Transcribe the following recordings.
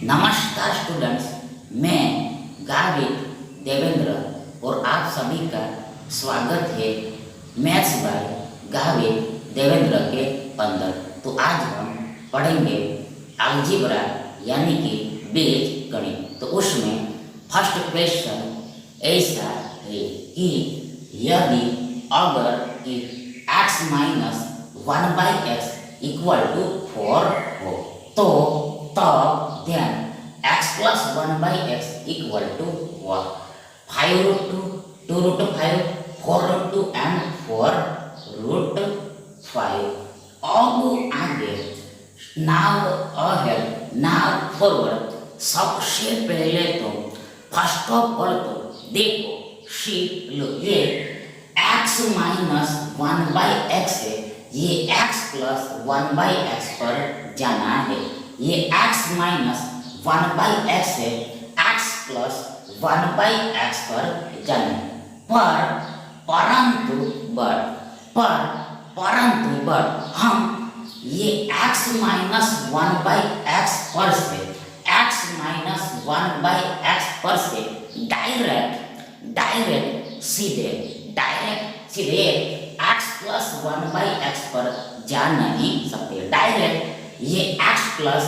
नमस्कार स्टूडेंट्स, मैं गावित देवेंद्र और आप सभी का स्वागत है मैथ्स बाय गावित देवेंद्र के अंदर। तो आज हम पढ़ेंगे अलजेब्रा यानी कि बीज गणित। तो उसमें फर्स्ट क्वेश्चन ऐसा है कि यदि अगर x minus 1/x equal to 4 हो तो तब then x plus 1/x equal to what? 5 root 2, 2 root 5, 4 root 2 and 4 root 5. अब आगे now ahead, now forward। सबसे पहले तो फर्स्ट ऑफ ऑल तो देखो शीट लो, ये x माइनस 1/x है, ये x प्लस 1/x पर जाना है। ये x माइनस 1/x है, x प्लस 1/x पर जाने परंतु हम ये x माइनस 1/x पर से x माइनस 1/x पर से डायरेक्ट सीधे x प्लस 1/x पर जा नहीं सकते। डायरेक्ट ये x प्लस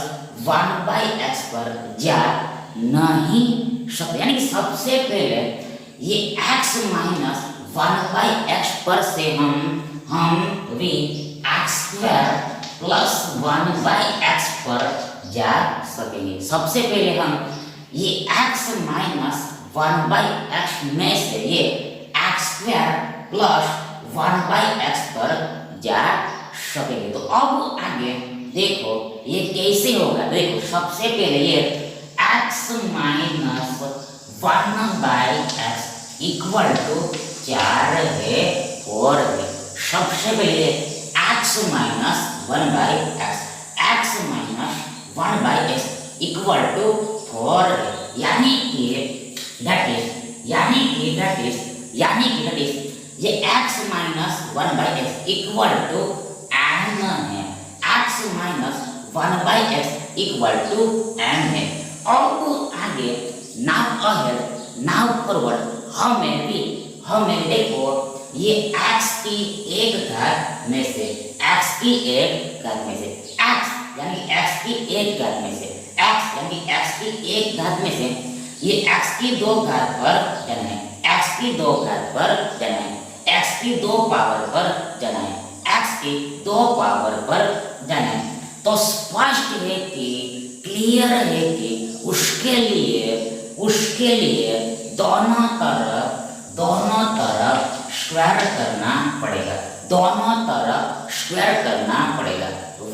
1/x पर जा नहीं सकते, यानी कि सबसे पहले ये x माइनस 1/x पर से हम भी x स्क्वायर प्लस 1/x पर जा सकेंगे। सबसे पहले हम ये x माइनस 1/x में से ये x स्क्वायर प्लस 1/x पर जा सकेंगे। तो अब आगे देखो ये कैसे होगा। देखो सबसे पहले ये x minus 1/x equal to 4 है 4 है। सबसे पहले x minus 1/x equal to 4 है, यानी कि दैट इज ये x minus 1/x equal to n है। x minus 1/x equal to n है। और आगे नाउ अहेड नाउ फॉरवर्ड हमें भी देखो ये x की एक घात में से x यानी x की एक घात में से ये x की दो घात पर जाना है, x की दो घात पर जाना है, x की दो पावर पर जाना है, x की दो पावर पर जाना है। तो स्पष्ट है कि क्लियर है कि उसके लिए दोनों तरफ स्क्वायर करना पड़ेगा,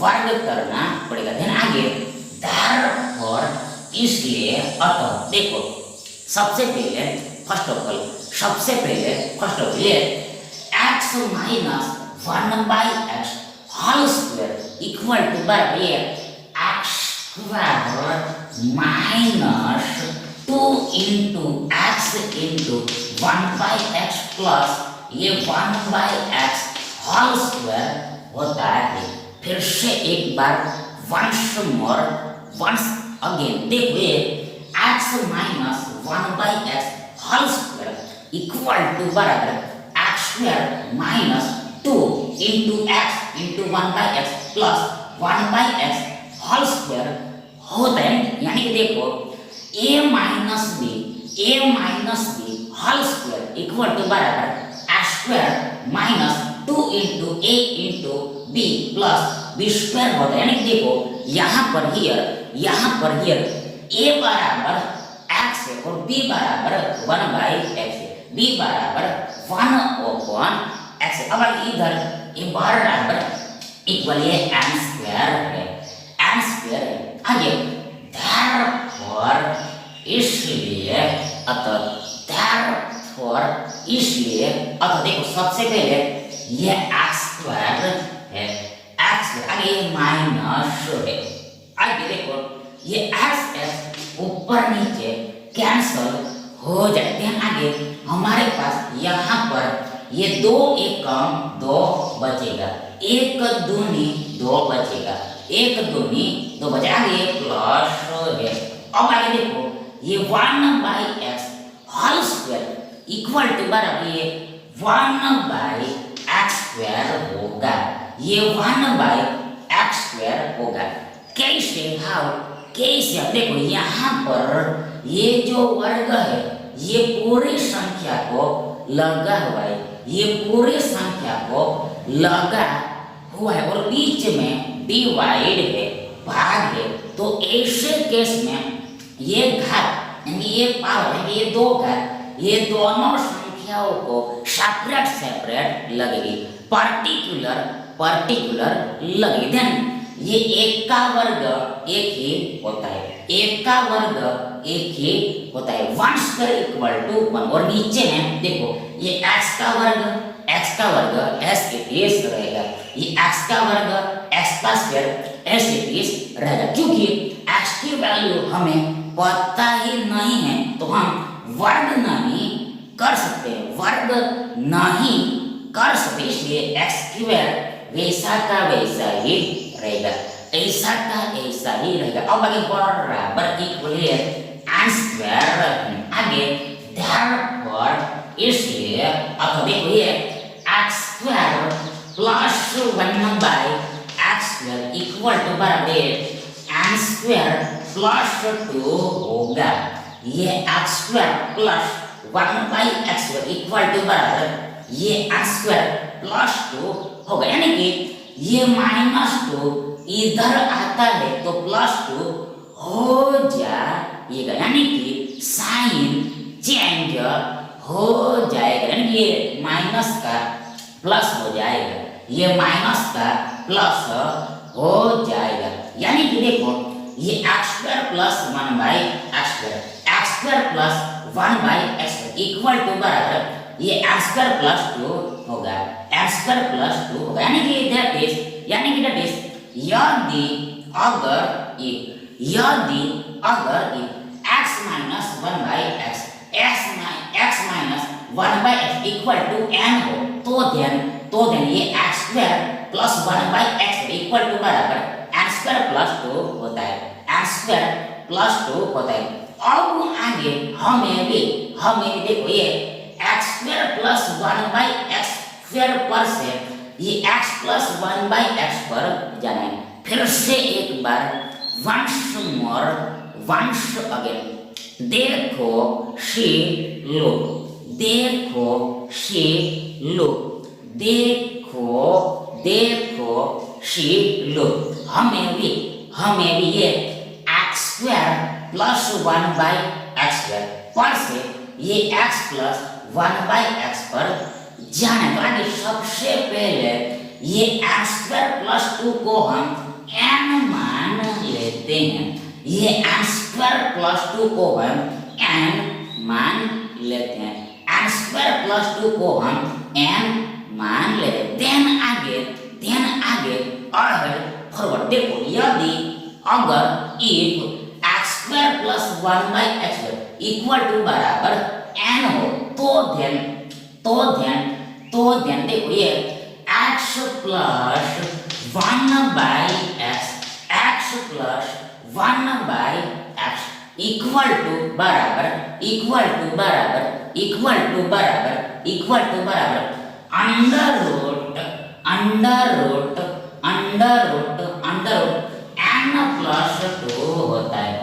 वर्ग करना पड़ेगा। देन आगे therefore इसलिए अतः देखो सबसे पहले फर्स्ट ऑफ ऑल ये x minus 1/x whole square equal to बराबर ये x square minus 2 into x into 1/x plus ये 1/x होल स्क्वायर होता है। फिर से एक बार वंस अगेन देखो ये x minus 1/x whole square equal to बराबर x square minus 2 into x into 1/x plus 1/x whole square होता है। यानी कि देखो a minus b whole square equal to बराबर x square minus 2 into a into b plus b square होता है। यानी कि देखो यहाँ पर हियर a बराबर x है और b बराबर 1/x है, b बराबर 1/x है। अब इधर a बराबर इक्वल ये n स्क्वायर है। आगे therefore इसलिए देखो सबसे पहले ये x स्क्वायर है, आगे ये माइनस है। आगे देखो ये x ऊपर नीचे कैंसल हो जाते हैं। आगे हमारे पास यहाँ पर ये 2 एकम 2 बचेगा, 1 दूनी 2 बचेगा, 1 दूनी 2 बचेगा। आगे प्लस है 1/x whole square equal to बराबर ये 1/x स्क्वायर होगा। ये 1/x स्क्वायर होगा। कैसे? हाउ? कैसे? देखो यहाँ पर ये जो वर्ग है ये पूरी संख्या को लगा हुआ है, ये पूरी संख्या को लगा हुआ है और बीच में डिवाइड है, भाग है। तो ऐसे केस में ये घात यानी ये पावर यानी ये दो घात, ये दोनों संख्याओं को सेपरेट सेपरेट लगेगी, पर्टिकुलर लगेगी। देन ये एक का वर्ग एक ही होता है, एक का वर्ग एक ही होता है। 1 स्क्वायर इक्वल टू 1 और नीचे में देखो ये x का वर्ग s के इज रहेगा, ये x का वर्ग x का स्क्वायर s के इज रहेगा। क्योंकि x की वैल्यू हमें पता ही नहीं है तो हम वर्ग नहीं कर सकते, इसलिए x स्क्वायर वैसा का वैसा ही रहेगा, ऐसा का ऐसा ही रहेगा। अब आगे बराबर इक्वल है n स्क्वायर आगे therefore इसलिए अब देखो ये x square plus 1/x square equal to बराबर n स्क्वायर प्लस 2 होगा। ये x square plus 1/x square equal to बराबर ये x स्क्वायर प्लस 2 होगा। यानी कि ये -2 इधर आता है तो +2 हो जाएगा, यानी कि साइन चेंज हो जाएगा, यानी कि ये माइनस का प्लस हो जाएगा, ये माइनस का प्लस हो जाएगा। यानी कि देखो ये x square plus 1/x square plus 1/x equal to बराबर ये x स्क्वायर प्लस 2 होगा, x स्क्वायर प्लस 2 होगा। यानी कि दैट इज यदि अगर x minus 1/x equal to n हो तो देन ये x square plus 1/x equal to बराबर n स्क्वायर प्लस 2 होता है, n स्क्वायर प्लस 2 होता है। अब आगे हमें भी देखो ये x square plus 1/x square पर से ये x प्लस 1/x पर जाना है। फिर से एक बार once again देखो शी लुक हमें भी ये x square plus 1/x square पर से ये x प्लस 1/x पर जाना है। तो आगे सबसे पहले ये x स्क्वायर प्लस 2 को हम n मान लेते हैं, ये n स्क्वायर प्लस 2 को हम n मान लेते हैं, n स्क्वायर प्लस 2 को हम n मान लेते हैं। देन आगे और फॉरवर्ड देखो यदि अगर if x square plus 1/x square equal to बराबर n हो तो ध्यान देखो ये x plus 1/x equal to बराबर अंडर रूट n प्लस 2 होता है,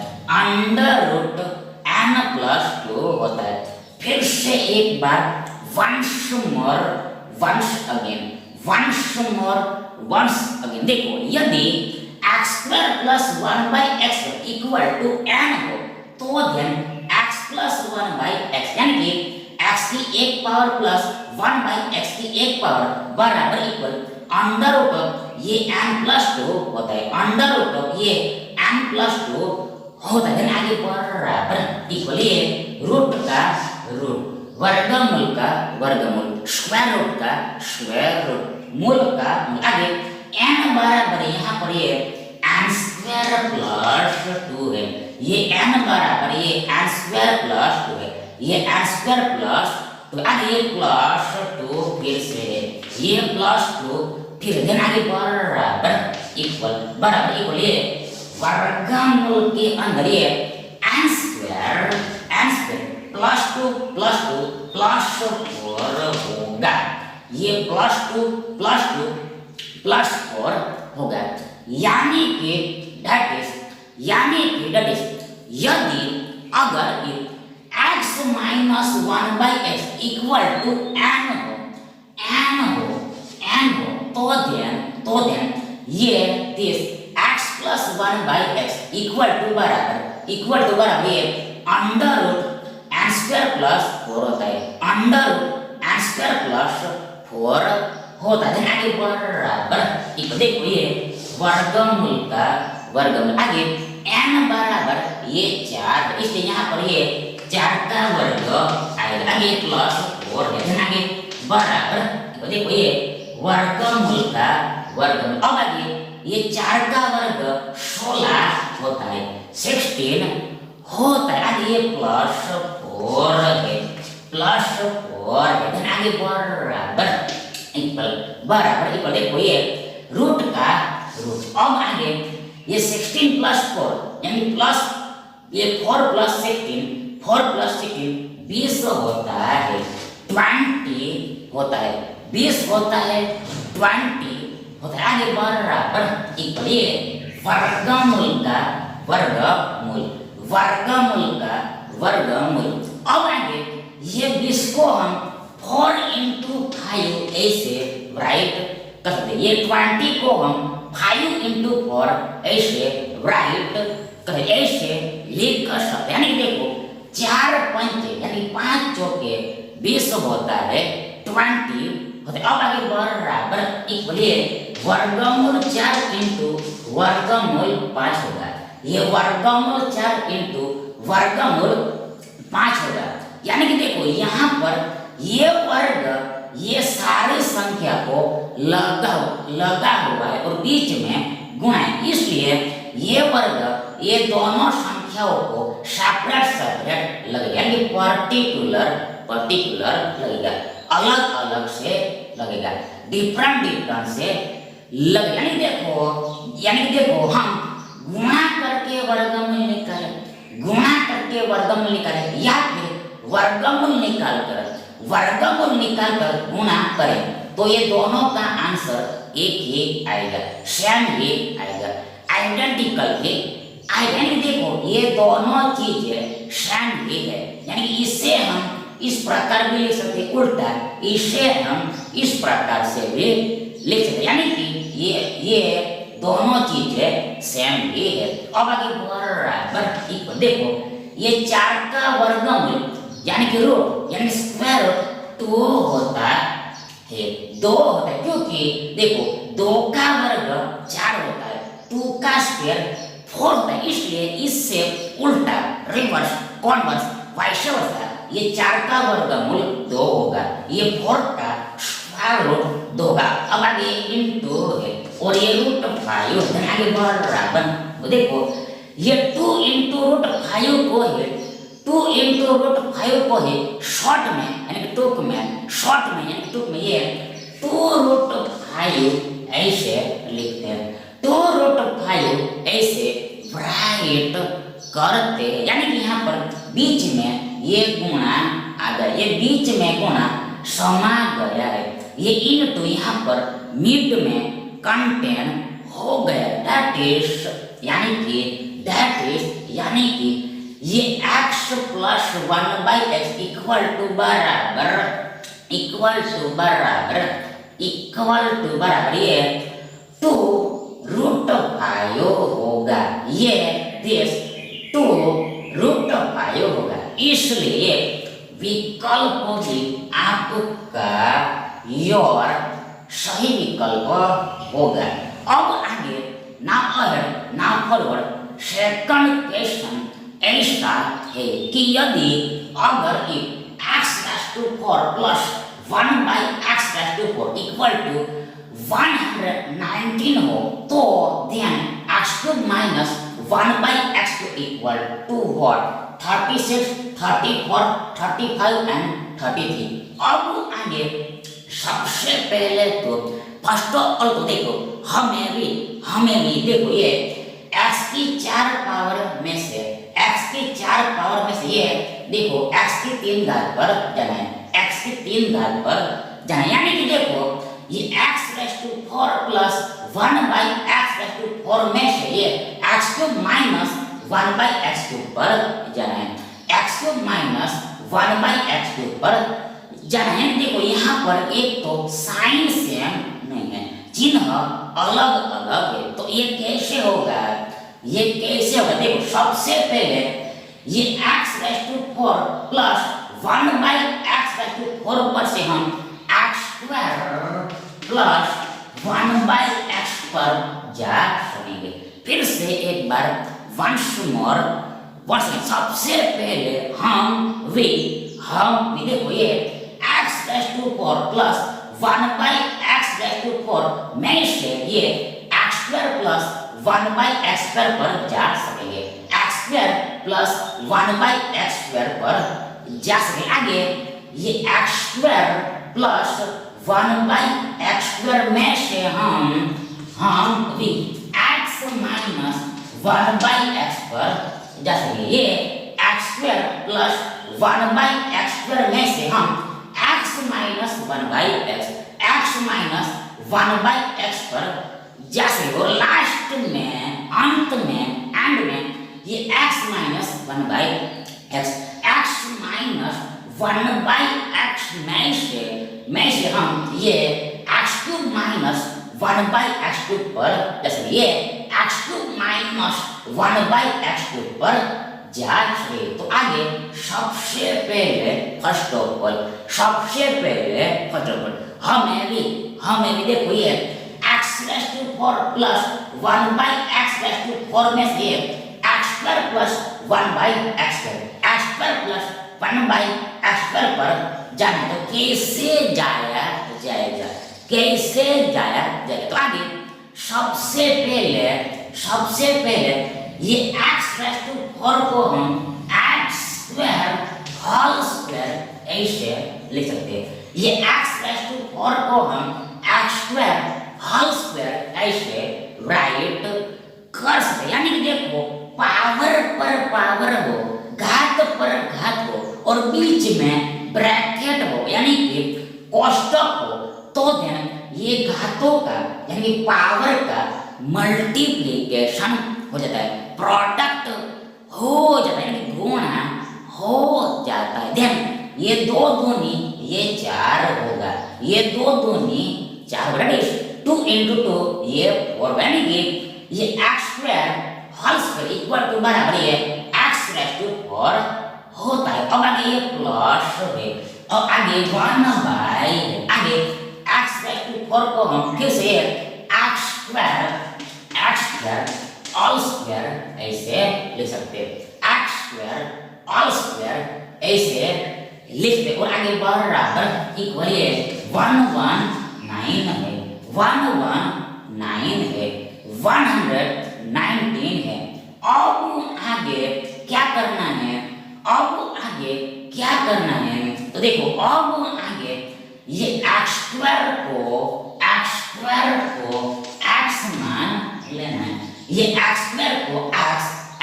होता है। फिर से एक बार once again देखो यदि x square plus 1/x equal to n हो तो ध्यान x प्लस 1/x यानी कि x की एक पावर प्लस 1/x की एक पावर बराबर इक्वल अंडर रूट ये n प्लस 2 होता है, अंडर रूट ये n प्लस 2 होता है। आगे बराबर इक्वल ये रूट का रूट, वर्गमूल का वर्गमूल, स्क्वायर रूट का स्क्वायर रूट, मूल का मूल। आगे n बराबर यहाँ पर ये n स्क्वायर प्लस 2 है, ये n बराबर ये n स्क्वायर प्लस 2 है, ये n स्क्वायर प्लस तो आगे ये प्लस 2 फिर से है, ये प्लस 2 फिर देन आगे बराबर इक्वल ये वर्गमूल के अंदर ये n स्क्वायर प्लस 4 होगा। ये प्लस 4 होगा। यानी कि दैट इज यदि अगर x minus 1/x equal to n हो तो देन ये this x plus 1/x equal to बराबर ये under root n square plus 4 होता है। Under root n square plus 4 होता है। आगे बराबर देखो ये वर्गमूल आगे n बराबर ये 4, इसलिए यहाँ पर ये 4 का वर्ग आएगा। आगे प्लस 4 है, आगे बराबर देखो ये वर्गमूल। अब आगे ये 4 का वर्ग 16 होता है, 16 होता है। आगे ये प्लस 4 है, आगे बराबर देखो ये रूट अब आगे ये 16 प्लस 4 यानी प्लस ये 4 प्लस 16 20 होता है, 20 होता है, 20 होता है, 20 होता है। आगे बराबर ये वर्गमूल। अब आगे ये 20 को हम 4 into 5 ऐसे राइट कर सकते। ये 20 को हम 5 into 4 ऐसे राइट कर ऐसे लिख कर सकते। यानी देखो 4 पंचे यानी 5 चौके 20 होता है, 20 होता है। अब आगे बराबर वर्गमूल 4 into वर्गमूल 5 होगा। ये वर्गमूल 4 into वर्गमूल 5 होगा। यानी कि देखो यहाँ पर ये वर्ग ये सारी संख्या को लगा हुआ है और बीच में गुणा है, इसलिए ये वर्ग ये दोनों संख्याओं को सेपरेट लगेगा। यानी पर्टिकुलर लगेगा, अलग से लगेगा, डिफरेंट से लगेगा। यानी देखो हम गुणा करके वर्गमूल निकालें या फिर वर्गमूल निकाल कर गुणा करें तो ये दोनों का आंसर एक ही आएगा, सेम ही आएगा, आइडेंटिकल ही आएगा। यानी देखो ये दोनों चीजें सेम ही है। यानी इससे हम इस प्रकार भी लिख सकते, उल्टा इसे हम इस प्रकार से भी लिख सकते। यानी कि ये दोनों चीजें सेम ही है। अब आगे बराबर देखो ये 4 का वर्गमूल यानी कि रूट यानी स्क्वायर रूट 2 होता है, 2 होता है, क्योंकि देखो 2 का वर्ग 4 होता है, 2 का स्क्वायर 4 होता है, इसलिए इससे उल्टा रिवर्स कॉन्वर्स वाइस वर्सा ये 4 का वर्गमूल 2 होगा, ये 4 का स्क्वायर रूट 2 होगा। अब आगे इनटू है और ये रूट 5 है, आगे बराबर देखो ये 2 into रूट 5 को है 2 into रूट 5 को है शॉर्ट में यानी कि टूक में ये 2 रूट 5 ऐसे लिखते हैं, 2 रूट 5 ऐसे राइट करते हैं। यानी कि यहाँ पर बीच में ये गुणा आ गया, ये बीच में गुणा समा गया है, ये इनटू यहाँ पर मिड में कंटेन हो गया। दैट इज यानी कि ये x plus 1/x equal to बराबर ये 2 रूट 5 होगा, ये दिस 2 रूट 5 होगा। इसलिए विकल्प भी आपका योर सही विकल्प होगा। अब आगे ना फॉरवर्ड सेकंड क्वेश्चन ऐसा है कि यदि अगर x raised to 4 plus 1/x raised to 4 equal to 119 हो तो then x cube minus 1/x cube equal to what 36, 34, 35 and 33। अब आगे सबसे पहले तो फर्स्ट ऑल तो देखो हमें भी देखो ये x की 4 पावर में से ये देखो x की 3 घात पर जाना है, x की 3 घात पर जाना है। यानी कि देखो ये x⁴ प्लस 1/x⁴ में से ये x³ माइनस 1/x³ पर जाना है, x³ माइनस 1/x³ पर जाना है। देखो यहाँ पर एक तो साइन सेम नहीं है, चिन्ह अलग अलग है, तो ये कैसे होगा, ये कैसे होगा? देखो सबसे पहले ये x⁴ प्लस 1/x⁴ पर से हम x² प्लस 1/x पर जा सकेंगे। फिर से एक बार वंस मोर सबसे पहले हम देखो ये x⁴ प्लस 1/x⁴ में से ये x² प्लस 1/x² पर जा सकेंगे, x² प्लस 1/x² पर जा सकेंगे। आगे ये x² प्लस 1/x² में से हम भी x माइनस 1/x पर जा सकेंगे। ये x² प्लस 1/x² में से हम x माइनस 1/x पर जा सकेंगे। और लास्ट में अंत में एंड में ये x माइनस 1/x में से हम ये x³ माइनस 1/x³ पर जा सकेंगे। ये x³ माइनस 1/x³ पर जा सके। तो आगे सबसे पहले फर्स्ट ऑफ ऑल हमें भी देखो ये x⁴ प्लस 1/x⁴ में से x² plus 1/x² plus 1/x² पर जाना, तो कैसे जाया जाएगा? तो आगे सबसे पहले ये x⁴ को हम x² ऐसे लिख सकते हैं। ये x⁴ को हम x² ऐसे राइट कर सकते हैं। यानी कि देखो पावर पर पावर हो, घात पर घात हो और बीच में ब्रैकेट हो यानी कि कोष्टक हो, तो देन ये घातों का यानी कि पावर का मल्टीप्लिकेशन हो जाता है, प्रोडक्ट हो जाता है, यानी गुणा हो जाता है। देन ये 2 दूनी ये 4 होगा, ये 2 दूनी 4 होगा, 2 × 2 ये 4, यानी कि ये x² इक्वल टू बराबर ये x⁴ होता है। अब आगे ये प्लस है और आगे 1/, आगे x⁴ को हम फिर से x² ऐसे लिख सकते हैं, x² ऐसे लिखते और आगे बराबर इक्वल ये 119 है, 119 है। अब आगे क्या करना है? तो देखो अब आगे ये x² को x मान लेना है, ये x² को x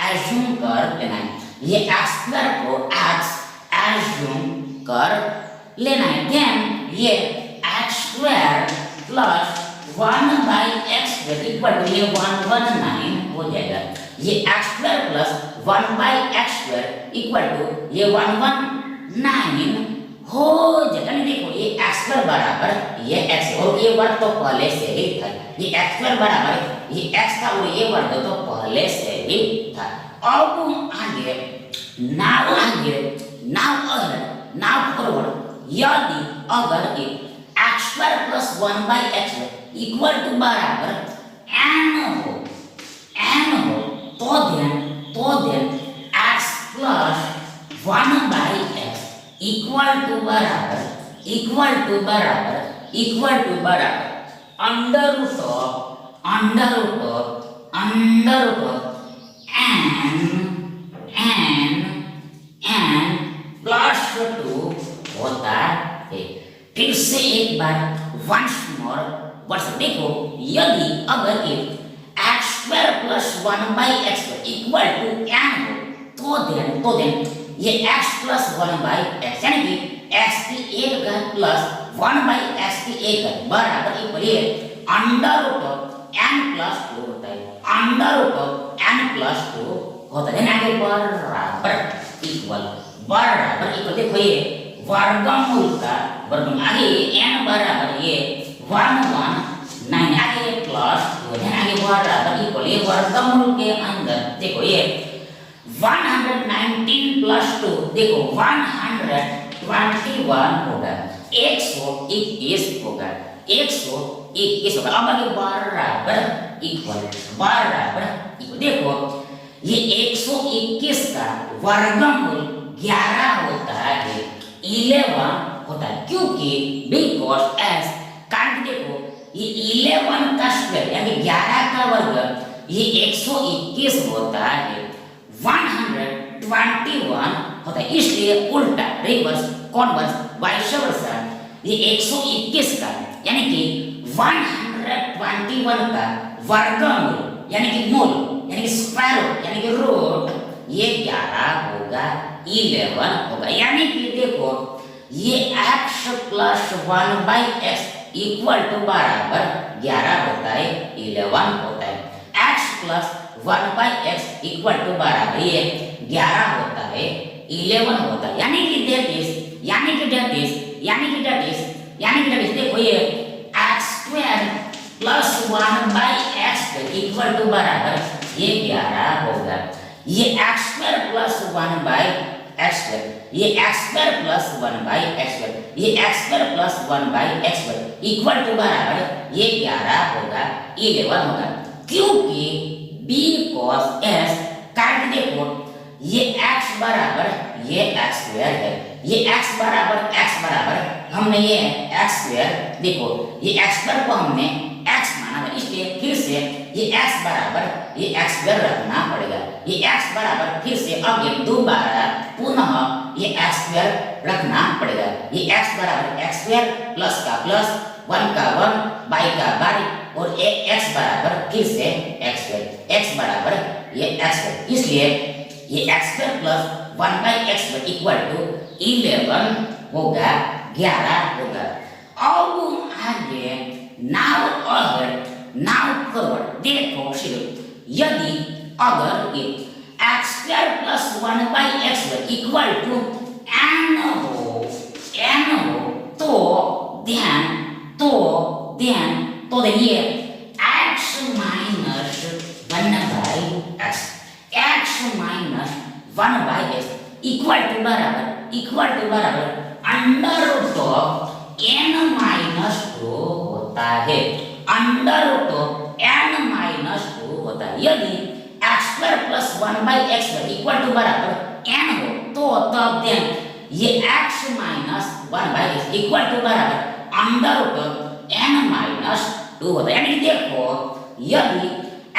एज्यूम कर लेना है, ये x² को x एज्यूम कर लेना है। देन ये x² plus 1/x² equal to ये 119 हो जाएगा। ये x² plus 1/x² equal to ये 119 हो जाएगा। देखो ये x² बराबर ये x और ये वर्ग तो पहले से ही था, ये x² बराबर ये x था और ये वर्ग तो पहले से ही था। अब आगे नाउ फॉरवर्ड, यदि अगर ये x² plus 1/x² equal to बराबर n हो, तो then x plus 1/x equal to बराबर under root of n plus 2 होता है। फिर से एक बार वंस मोर देखो, यदि अगर x² plus 1/x² equal to n हो, तो देन ये x प्लस 1/x यानी कि x की एक घात प्लस 1/x की एक घात बराबर इक्वल ये under root of n plus 2 होता है, under root of n plus 2 होता है, आगे बराबर इक्वल देखो ये वर्गमूल का वर्गमूल आगे n बराबर ये 119 आगे प्लस 2 आगे बराबर इक्वल ये वर्गमूल के अंदर देखो ये 119 प्लस 2 देखो 121 होगा, 121 होगा, 121 होगा। अब आगे बराबर इक्वल देखो ये 121 का वर्गमूल 11 होता है, 11 होता है, क्योंकि बिकॉज एस कारण देखो ये 11 का स्क्वायर यानी 11 का वर्ग ये 121 होता है, 121 होता है, इसलिए उल्टा रिवर्स कॉन्वर्स वाइस वर्सा ये 121 का यानी कि 121 का वर्गमूल यानी कि मूल यानी कि स्क्वायर रूट यानी कि रूट ये 11 होगा, 11 होगा, यानी कि देखो ये x plus 1/x equal to बराबर 11 होता है, 11 होता है, x plus 1/x equal to बराबर ये 11 होता है, 11 होता है, यानी कि that is देखो ये x square plus 1/x equal to बराबर ये 11 होगा, ये x स्क्वायर प्लस 1/x ये x स्क्वायर प्लस 1/x ये x square plus 1/x equal to बराबर ये 11 होगा, 11 होगा, क्योंकि b cos s काट देखो ये x बराबर ये x स्क्वायर है, ये x बराबर हमने ये x स्क्वायर देखो ये x स्क्वायर को हमने x माना है, इसलिए फिर से ये x बराबर ये x स्क्वायर रखना पड़ेगा, ये x बराबर फिर से अब ये दोबारा पुनः ये x स्क्वायर रखना पड़ेगा, ये x बराबर x स्क्वायर प्लस का प्लस 1 का 1 बाई का बाई और x बराबर फिर से x स्क्वायर, x बराबर ये x स्क्वायर, इसलिए ये x square plus 1/x equal to 11 होगा, 11 होगा। अब आगे नाउ फॉरवर्ड देखो यदि अगर ये x square plus 1/x equal to n हो तो देखिए x minus 1/x equal to बराबर under root of n minus 2 होता है, under root of n minus 2 होता है, यदि x square plus 1/x equal to बराबर n हो तो तब देन ये x minus 1/x equal to बराबर under root of n minus 2 होता है, यानी देखो यदि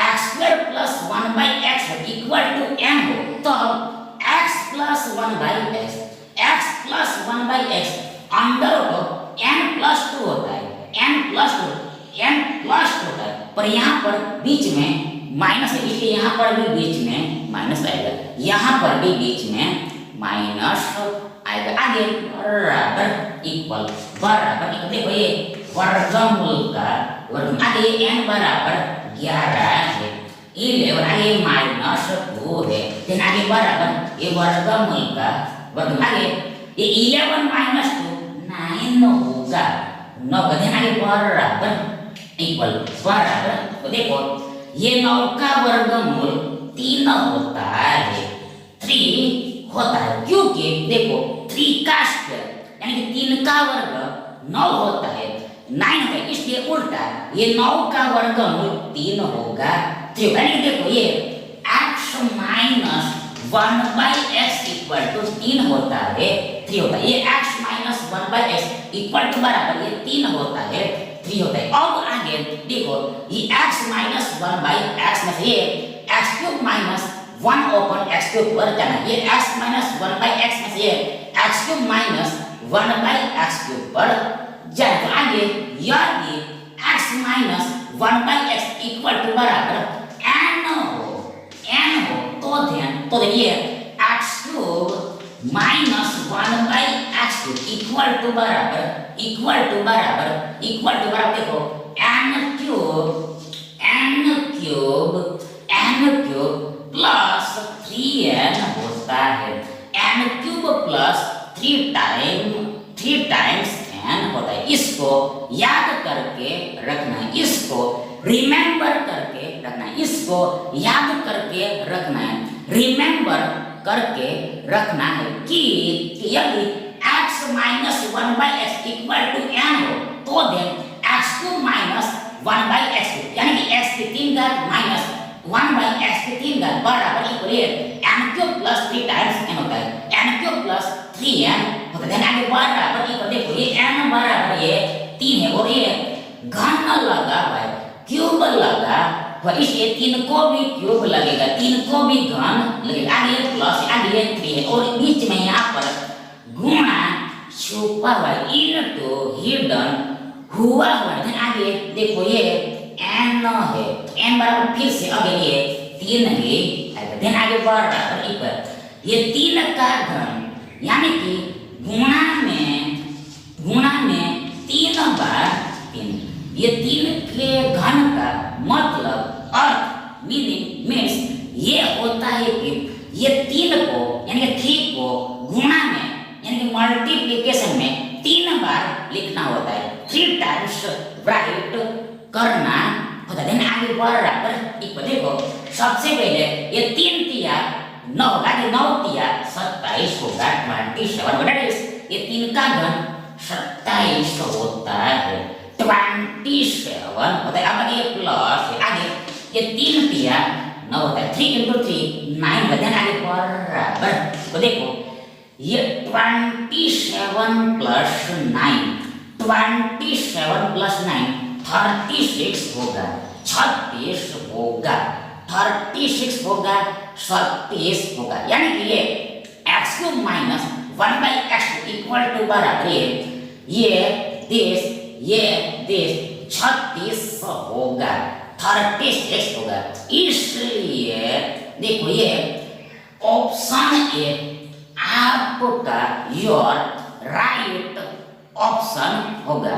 x square plus 1/x equal to n हो तब x plus 1/x under root of n plus 2 होता है, n प्लस 2 होता है, पर यहाँ पर बीच में माइनस है, इसलिए यहाँ पर भी बीच में माइनस आएगा, यहाँ पर भी बीच में माइनस आएगा, आगे बराबर इक्वल देखो ये वर्गमूल का वर्गमूल आगे n बराबर 11 है, 11 आगे माइनस 2 है, फिर आगे बराबर ये वर्गमूल का वर्गमूल आगे ये 11 माइनस 2 9 होगा, 9 का ध्यान आगे बराबर इक्वल तो देखो ये 9 का वर्गमूल 3 होता है, 3 होता है, क्योंकि देखो 3 का स्क्वायर यानी कि 3 का वर्ग 9 होता है, 9 होता है, इसलिए उल्टा ये 9 का वर्गमूल 3 होगा, 3 यानी कि देखो ये x minus 1/x equal to 3 होता है, 3 होता है, ये x minus 1/x equal to बराबर ये 3 होता है, 3 होता है। अब आगे देखो ये x माइनस 1/x में से ये x cube minus 1 open x cube पर जाना, ये x माइनस 1/x में से ये x cube minus 1/x cube पर जाए, तो आगे यदि x minus 1/x equal to बराबर n हो तो देखिए x cube minus 1/x³ equal to बराबर देखो n³ प्लस 3n होता है। n³ प्लस 3 टाइम्स n होता है। इसको याद करके रखना है, इसको रिमेंबर करके रखना है, इसको याद करके रखना है, रिमेंबर करके रखना है कि यदि x minus 1/x equal to n हो तो देन x³ माइनस 1/x³ यानी कि x की 3 घात माइनस 1/x की 3 घात बराबर equal n³ plus 3 times n होता है। n³ प्लस 3n होता है। आगे बराबर इक्वल देखो ये n बराबर ये 3 है और ये घन लगा हुआ है, क्यूब लगा हुआ, इसलिए 3 को भी क्यूब लगेगा, 3 को भी घन लगेगा। आगे प्लस आगे 3 है और बीच में यहाँ पर गुणा छुपा हुआ है, इनटू हिडन हुआ हुआ है। आगे देखो ये n है, n बराबर फिर से अगले ये 3 है, देन आगे बराबर इक्वल ये 3 का घन यानी कि गुणा में 3 बार 3, ये 3 के घन का मतलब अर्थ मीन्स ये होता है कि ये 3 को यानी कि 3 को गुणा में यानी कि मल्टीप्लिकेशन में 3 बार लिखना होता है, 3 टाइम्स राइट करना होता है। आगे बराबर इक्वल देखो सबसे पहले ये 3 तिया 9 होगा, 9 तिया 27 होगा, 27 ये 3 का घन 27 होता है, 27 होता है। अब ये प्लस आगे ये 3 तिया 9 होता है, 3 × 3 9 होता है। आगे बराबर तो देखो ये 27 प्लस 9 36 होगा, 36 होगा, 36 होगा, 36 होगा, यानी कि ये x³ minus 1/x² equal to बराबर ये 36 होगा, 36 होगा। इसलिए देखो ये ऑप्शन ए आपका योर राइट ऑप्शन होगा।